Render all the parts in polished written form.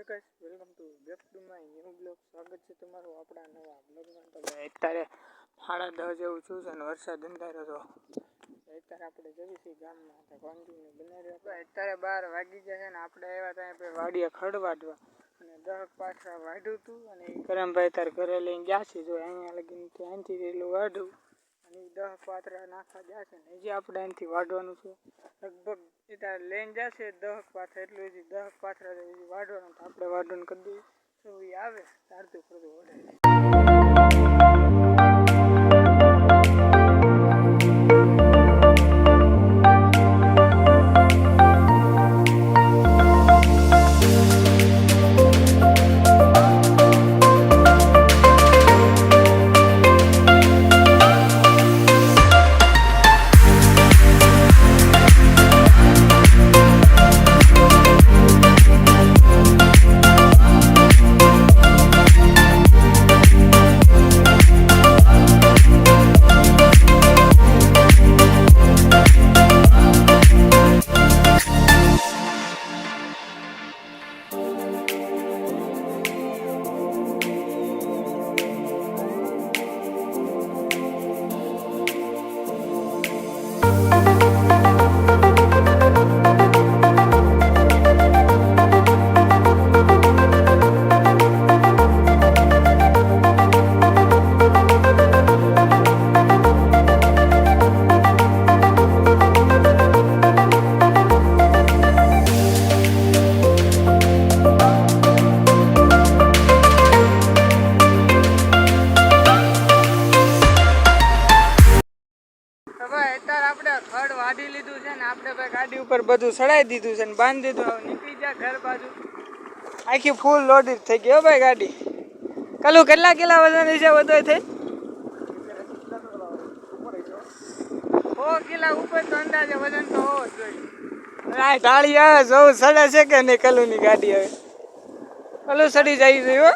Guys, welcome to back to my new blog. સ્વાગત છે તમારું આપણા નવા બ્લોગમાં. તો ભાઈ અત્યારે 10:30 જેવું છું છે ને વરસાદ અંધારો હતો. અત્યારે આપણે જઈએ છીએ ગામમાં તો કોન્ટિન્યુ બનાવી રહ્યો. અત્યારે 12 વાગી ગયા છે ને આપણે આવ્યા ત્યાં વાડીએ ખડ વાટવા અને 10 પાછા વાઢ્યું હતું અને કરમભાઈ તાર ઘરે લઈને ગયા છે. જો અહીંયા લગીને ત્યાંથી એટલું વાઢું અને 10 પાથરા નાખવા ગયા છે ને હજી આપણે અહીંથી વાઢવાનું છે. લગભગ એ તાર લઈને જશે 10 પાથરા, એટલું હજી 10 પાથરા હજી વાઢવાનું. તો આપણે વાઢવાનું કરી દઈએ. તો એ આવે તારતું કરતું વઢાય. અત્યારે આપણે ખડ વાઢી લીધું છે ને આપણે ભાઈ ગાડી ઉપર બધું ચડાવી દીધું છે ને બાંધી દીધું. નીકળી જાય ઘર બાજુ. આખી ફૂલ લોડેડ થઈ ગઈ હો ભાઈ ગાડી. કલું કેટલા કિલા વજન છે બધો થઈ? 100 કિલા ઉપર તો અંદાજે વજન તો હોવો જ જોઈએ. ઢાળી આવે જવું સડે છે કે નહીં કલુની ગાડી? હવે કલું સડી જાય રહ્યું.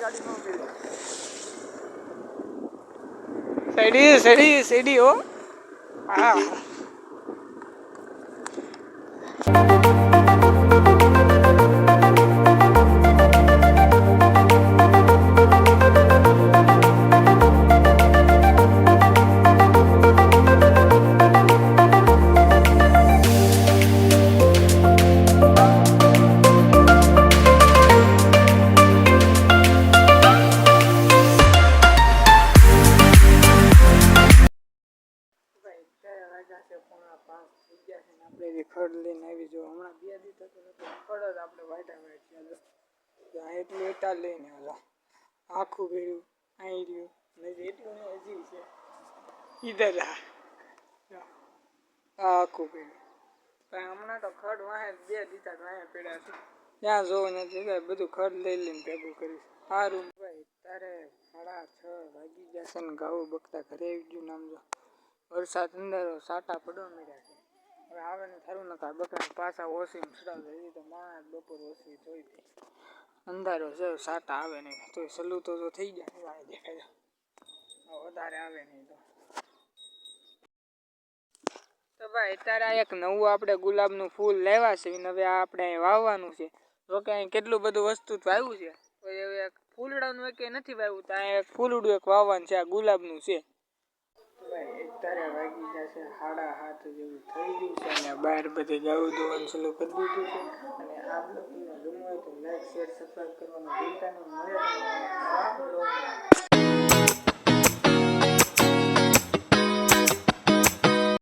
સડી હો. હા આપણે ખડ લઈને આવી જો હમણાં 2 દિવસ ખડ જ આપણે વાઢા એટલું એટા લઈને આખું ભેળ્યું અહીં રહ્યું એટલું હજી છે ઈધર આખું ભેળ્યું. હમણાં તો ખડ વાહે 2 દિવસ વાહે પડ્યા છે. ત્યાં જોવું નથી બધું ખડ લઈ લઈને ભેગું કરીશ. સારું ભાઈ તારે 6:30 વાગી ગયા છે ને ગાવું બકતા ઘરે આવી ગયું. નામ જો વરસાદ અંધારો સાટા પડવા મળ્યા છે. હવે આવે ને સારું નતા બકરા પાછા ઓછી ચડાવતા એવી તો માણસ બપોર ઓછી જોઈ હતી. અંધારો છે સાટા આવે નહીં તો સલું તો થઈ જાય દેખાય વધારે આવે નહીં તો ભાઈ અત્યારે એક નવું આપણે ગુલાબનું ફૂલ લેવા છે. હવે આપણે વાવવાનું છે. જો કે અહીં કેટલું બધું વસ્તુ વાવ્યું છે તો હવે ફૂલડાનું એક નથી વાવ્યું તો અહીં એક ફૂલડું એક વાવવાનું છે. આ ગુલાબનું છે. અત્યારે વાગી જશે 7:30 જેવું થઈ ગયું છે અને બહાર બધી ગાવું ધોવાનું ચાલુ કરી દીધું છે. અને આ બ્લોગને ગમ્યું હોય તો લાઈક શેર સબસ્ક્રાઈબ કરવાનું ભૂલતા નહીં. મળે